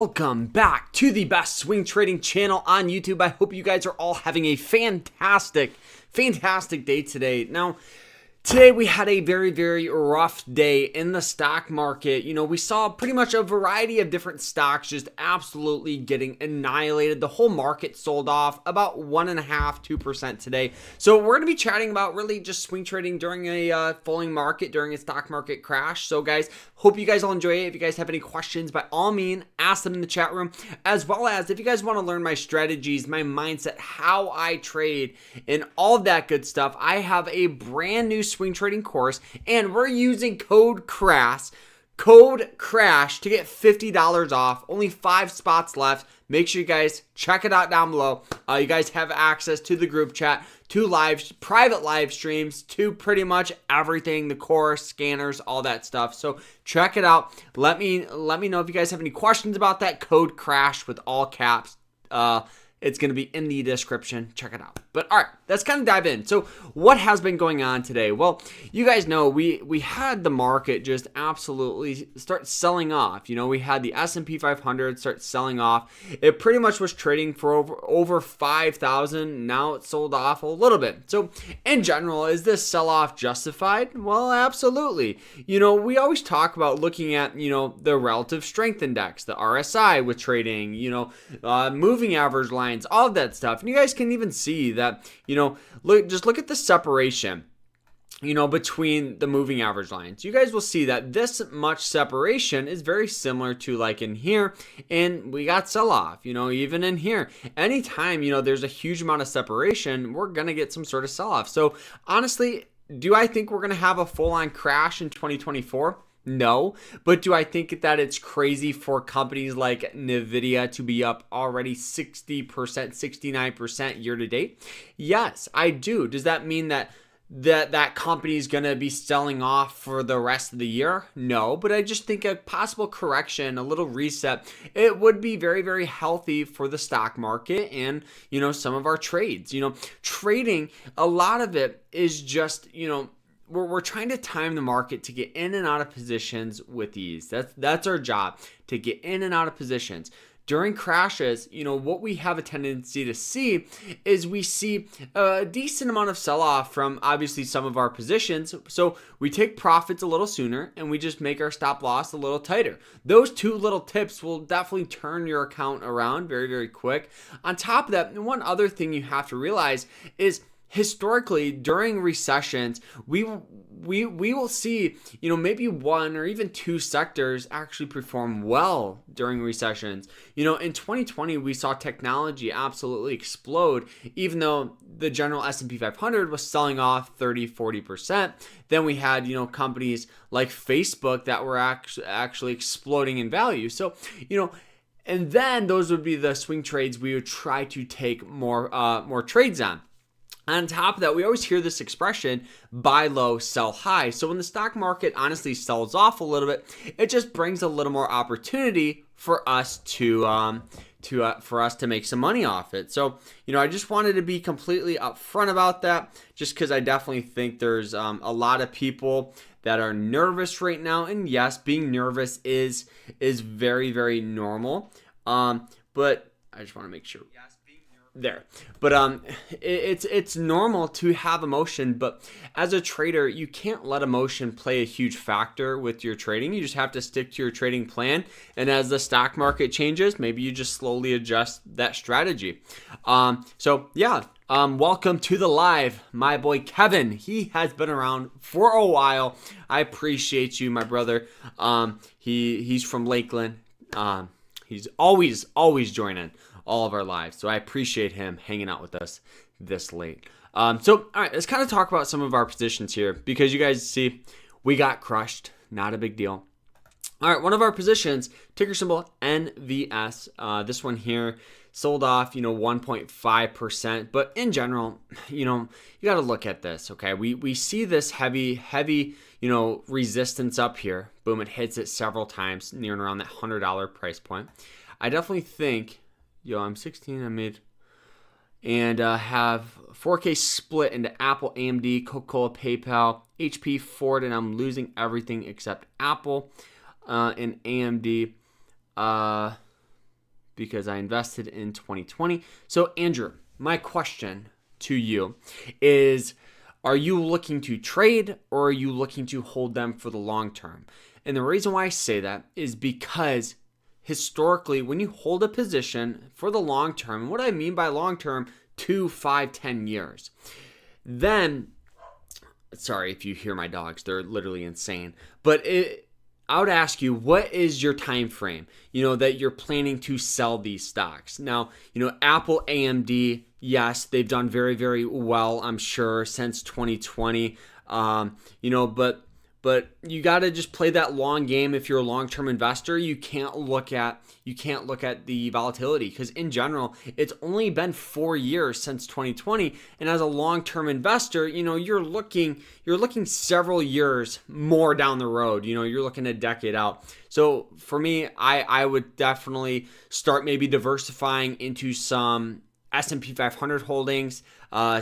Welcome back to the best swing trading channel on YouTube. I hope you guys are all having a fantastic day today. Now, today we had a very rough day in the stock market. You know, we saw pretty much a variety of different stocks just absolutely getting annihilated. The whole market sold off about 1.5–2% today. So we're going to be chatting about really just swing trading during a falling market, during a stock market crash. So guys, hope you guys all enjoy it. If you guys have any questions, by all means, ask them in the chat room, as well as if you guys want to learn my strategies, my mindset, how I trade, and all of that good stuff, I have a brand new swing trading course, and we're using code CRASH to get $50 off. Only 5 spots left. Make sure you guys check it out down below. You guys have access to the group chat, to private live streams, to pretty much everything, the course, scanners, all that stuff. So check it out. Let me know if you guys have any questions about that. Code CRASH with all caps. It's going to be in the description. Check it out. But all right, let's kind of dive in. So what has been going on today? Well, you guys know we had the market just absolutely start selling off. You know, we had the S&P 500 start selling off. It pretty much was trading for over 5,000. Now it's sold off a little bit. So in general, is this sell-off justified? Well, absolutely. You know, we always talk about looking at, you know, the relative strength index, the RSI with trading, you know, moving average line, all of that stuff. And you guys can even see that, you know, look at the separation, you know, between the moving average lines. You guys will see that this much separation is very similar to like in here, and we got sell off, you know, even in here. Anytime, you know, there's a huge amount of separation, we're going to get some sort of sell off. So honestly, do I think we're going to have a full on crash in 2024? No, but do I think that it's crazy for companies like Nvidia to be up already 60%, 69% year to date? Yes, I do. Does that mean that that company is going to be selling off for the rest of the year? No, but I just think a possible correction, a little reset, it would be very healthy for the stock market and, you know, some of our trades. You know, trading, a lot of it is just, you know, we're trying to time the market to get in and out of positions with ease. That's our job, to get in and out of positions. During crashes, you know, what we have a tendency to see is we see a decent amount of sell-off from obviously some of our positions. So we take profits a little sooner and we just make our stop loss a little tighter. Those two little tips will definitely turn your account around very quick. On top of that, one other thing you have to realize is historically, during recessions, we will see, you know, maybe one or even two sectors actually perform well during recessions. You know, in 2020, we saw technology absolutely explode, even though the general S&P 500 was selling off 30–40%. Then we had, you know, companies like Facebook that were actually exploding in value. So, you know, and then those would be the swing trades we would try to take more trades on. On top of that, we always hear this expression, buy low, sell high. So when the stock market honestly sells off a little bit, it just brings a little more opportunity for us to make some money off it. So, you know, I just wanted to be completely upfront about that, just because I definitely think there's a lot of people that are nervous right now. And yes, being nervous is very normal. But I just want to make sure. There, but it's normal to have emotion, but as a trader, you can't let emotion play a huge factor with your trading. You just have to stick to your trading plan, and as the stock market changes, maybe you just slowly adjust that strategy. So yeah, welcome to the live, my boy Kevin. He has been around for a while. I appreciate you, my brother. He's from Lakeland. He's always joining all of our lives. So I appreciate him hanging out with us this late. So, all right, let's kind of talk about some of our positions here, because you guys see we got crushed. Not a big deal. All right, one of our positions, ticker symbol NVS. This one here sold off, you know, 1.5%. But in general, you know, you got to look at this, okay? We see this heavy, you know, resistance up here. Boom, it hits it several times near and around that $100 price point. I definitely think, I'm 16, I made, and have 4K split into Apple, AMD, Coca-Cola, PayPal, HP, Ford, and I'm losing everything except Apple and AMD. because I invested in 2020. So Andrew, my question to you is, are you looking to trade or are you looking to hold them for the long term? And the reason why I say that is because historically, when you hold a position for the long term, and what I mean by long term, 2, 5, 10 years, then, sorry if you hear my dogs, they're literally insane, but I would ask you, what is your time frame, that you're planning to sell these stocks? Now, Apple, AMD, yes, they've done very, very well, I'm sure, since 2020. But you got to just play that long game. If you're a long-term investor, you can't look at the volatility, because in general, it's only been 4 years since 2020, and as a long-term investor, you're looking several years more down the road. You're looking a decade out. So for me, I would definitely start maybe diversifying into some S&P 500 holdings,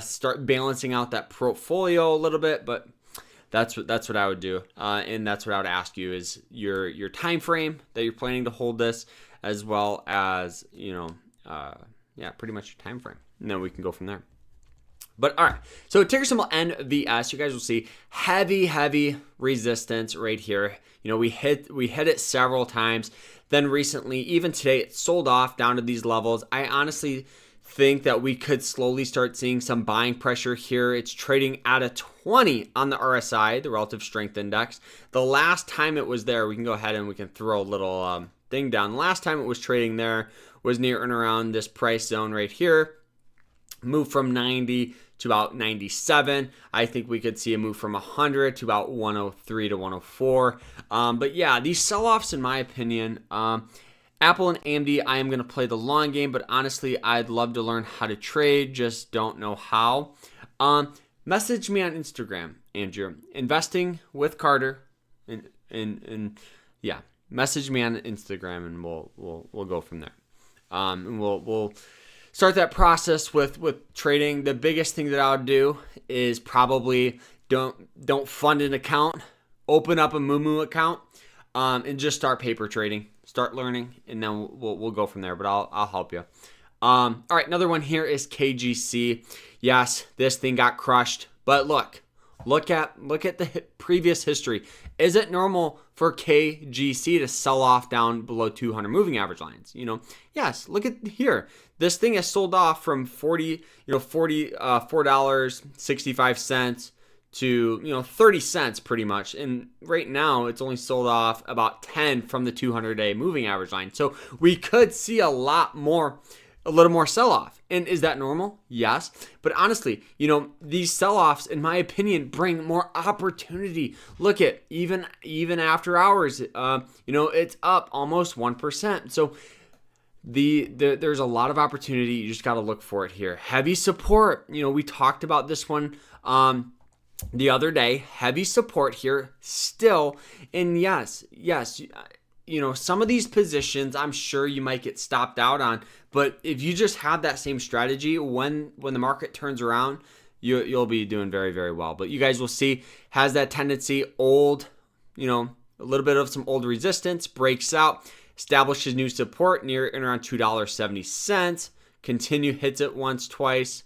start balancing out that portfolio a little bit, but that's what I would do, and that's what I would ask you is your time frame that you're planning to hold this, as well as pretty much your time frame, and then we can go from there. But all right, so ticker symbol NVS, you guys will see heavy resistance right here. We hit it several times. Then recently, even today, it sold off down to these levels. I honestly think that we could slowly start seeing some buying pressure here. It's trading at a 20 on the RSI, the Relative Strength Index. The last time it was there, we can go ahead and we can throw a little thing down. The last time it was trading there was near and around this price zone right here. Moved from 90 to about 97. I think we could see a move from 100 to about 103 to 104. But yeah, these sell-offs, in my opinion, Apple and AMD, I am going to play the long game, but honestly, I'd love to learn how to trade, just don't know how. Message me on Instagram, Andrew. Investing with Carter, and yeah, message me on Instagram, and we'll go from there. And we'll start that process with trading. The biggest thing that I would do is probably don't fund an account, open up a Moomoo account, and just start paper trading. Start learning, and then we'll go from there, but I'll help you. All right, another one here is KGC. Yes, this thing got crushed, but look at the previous history. Is it normal for KGC to sell off down below 200 moving average lines? Yes, look at here. This thing has sold off from $4.65 to 30 cents pretty much, and right now it's only sold off about 10 from the 200-day moving average line. So we could see a little more sell-off. And is that normal? Yes. But honestly, these sell-offs, in my opinion, bring more opportunity. Look at even after hours, it's up almost 1%. So there's a lot of opportunity. You just got to look for it here. Heavy support. We talked about this one the other day. Heavy support here still. And yes, some of these positions I'm sure you might get stopped out on, but if you just have that same strategy, when the market turns around, you'll be doing very, very well. But you guys will see, has that tendency, a little bit of some old resistance, breaks out, establishes new support near and around $2.70, continue, hits it once, twice.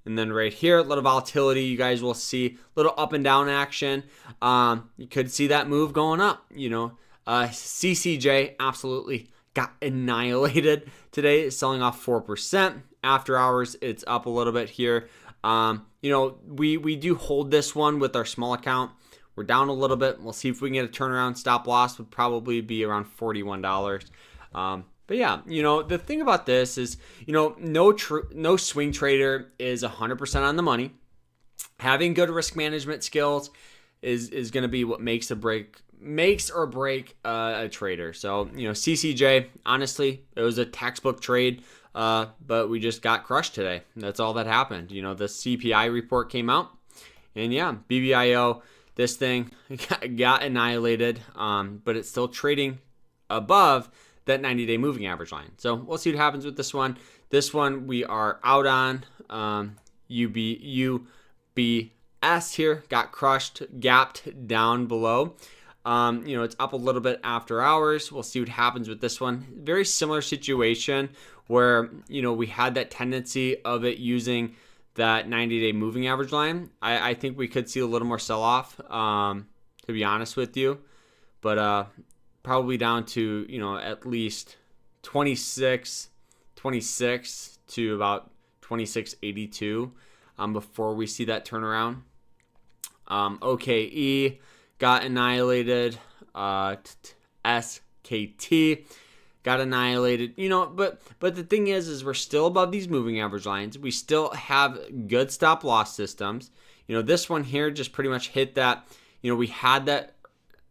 And then right here, a little volatility. You guys will see a little up and down action. You could see that move going up. CCJ absolutely got annihilated today. It's selling off 4%. After hours, it's up a little bit here. We do hold this one with our small account. We're down a little bit. We'll see if we can get a turnaround. Stop loss would probably be around $41. But yeah, the thing about this is, no swing trader is 100% on the money. Having good risk management skills is going to be what makes or break a trader. So, CCJ, honestly, it was a textbook trade, but we just got crushed today. That's all that happened. The CPI report came out, and yeah, BBIO, this thing got annihilated, but it's still trading above that 90-day moving average line. So we'll see what happens with this one. This one we are out on. UBS here got crushed, gapped down below. It's up a little bit after hours. We'll see what happens with this one. Very similar situation where, we had that tendency of it using that 90-day moving average line. I think we could see a little more sell-off, to be honest with you. But probably down to, at least 26 to about 26.82 before we see that turnaround. OKE got annihilated. SKT got annihilated. But the thing is we're still above these moving average lines. We still have good stop loss systems. This one here just pretty much hit that. We had that,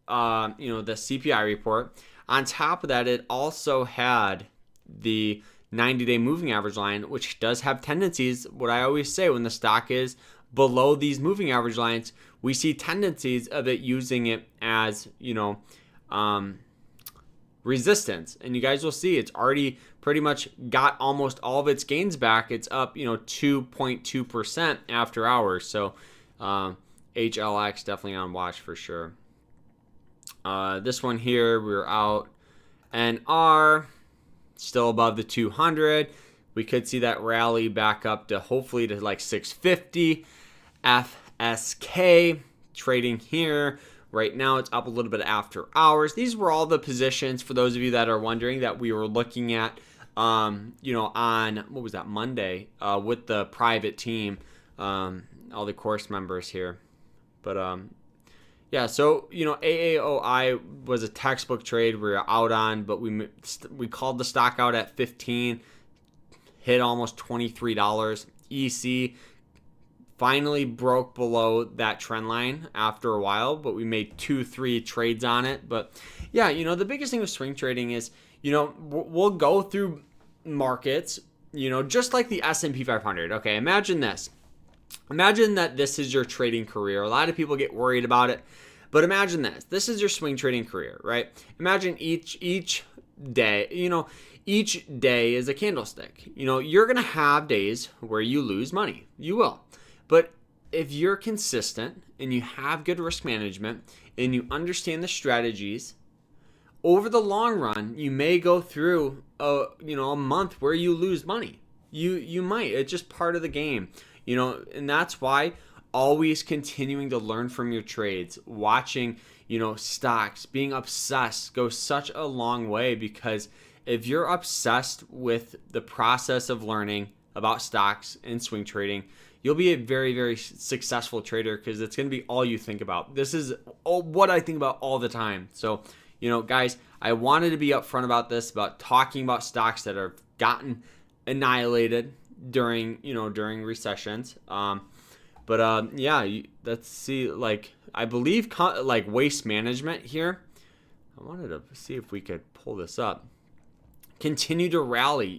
the CPI report. On top of that, it also had the 90-day moving average line, which does have tendencies. What I always say, when the stock is below these moving average lines, we see tendencies of it using it as, resistance. And you guys will see it's already pretty much got almost all of its gains back. It's up, 2.2% after hours. So HLX definitely on watch for sure. This one here, we're out. NR still above the 200. We could see that rally back up to hopefully to like 650. FSK trading here. Right now it's up a little bit after hours. These were all the positions, for those of you that are wondering, that we were looking at on what was that, Monday, with the private team, all the course members here. But yeah, so AAOI was a textbook trade we were out on, but we called the stock out at 15, hit almost $23. EC finally broke below that trend line after a while, but we made 2-3 trades on it. But yeah, the biggest thing with swing trading is, we'll go through markets, just like the S&P 500. Okay, imagine this. Imagine that this is your trading career. A lot of people get worried about it, but imagine this. This is your swing trading career, right? Imagine each day, each day is a candlestick. You're going to have days where you lose money. You will. But if you're consistent and you have good risk management and you understand the strategies, over the long run, you may go through a month where you lose money. You might. It's just part of the game. And that's why always continuing to learn from your trades, watching, stocks, being obsessed goes such a long way, because if you're obsessed with the process of learning about stocks and swing trading, you'll be a very, very successful trader, because it's going to be all you think about. This is what I think about all the time. So, guys, I wanted to be upfront about this, about talking about stocks that have gotten annihilated during recessions. Yeah, let's see, I believe waste management here. I wanted to see if we could pull this up. Continue to rally,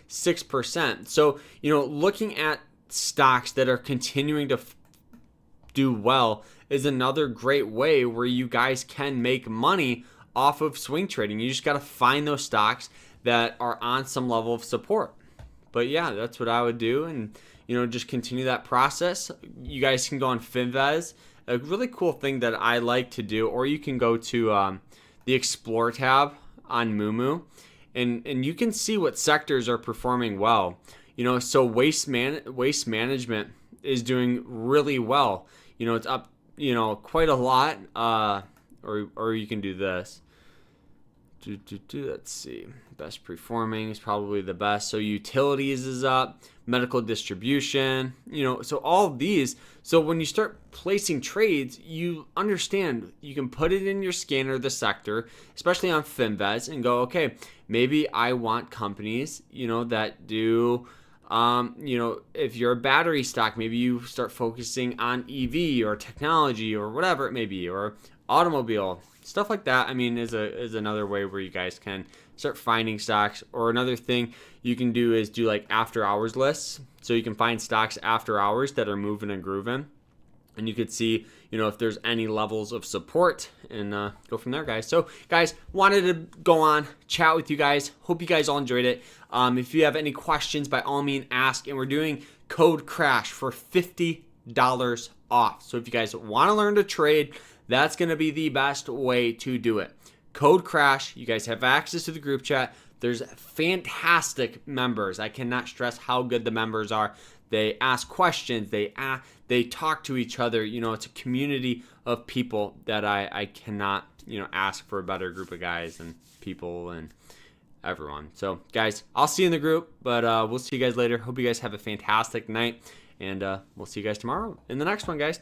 6%. So, looking at stocks that are continuing to do well is another great way where you guys can make money off of swing trading. You just got to find those stocks that are on some level of support. But yeah, that's what I would do, and just continue that process. You guys can go on Finvez, a really cool thing that I like to do, or you can go to the Explore tab on Moomoo, and you can see what sectors are performing well. So waste management is doing really well. It's up, quite a lot. Or you can do this. Let's see. Best performing is probably the best. So utilities is up, medical distribution, so all of these. So when you start placing trades, you understand you can put it in your scanner, the sector, especially on Finvez, and go, okay, maybe I want companies, that do, if you're a battery stock, maybe you start focusing on EV or technology or whatever it may be, or automobile. Stuff like that, is another way where you guys can start finding stocks. Or another thing you can do is do after hours lists. So you can find stocks after hours that are moving and grooving. And you could see, if there's any levels of support, and go from there, guys. So, guys, wanted to go on, chat with you guys. Hope you guys all enjoyed it. If you have any questions, by all means, ask. And we're doing code CRASH for $50 off. So if you guys want to learn to trade, That's going to be the best way to do it. Code Crash, you guys have access to the group chat. There's fantastic members. I cannot stress how good the members are. They ask questions. They talk to each other. You know, it's a community of people that I cannot, you know, ask for a better group of guys and people and everyone. So, guys, I'll see you in the group, but we'll see you guys later. Hope you guys have a fantastic night, and we'll see you guys tomorrow in the next one, guys.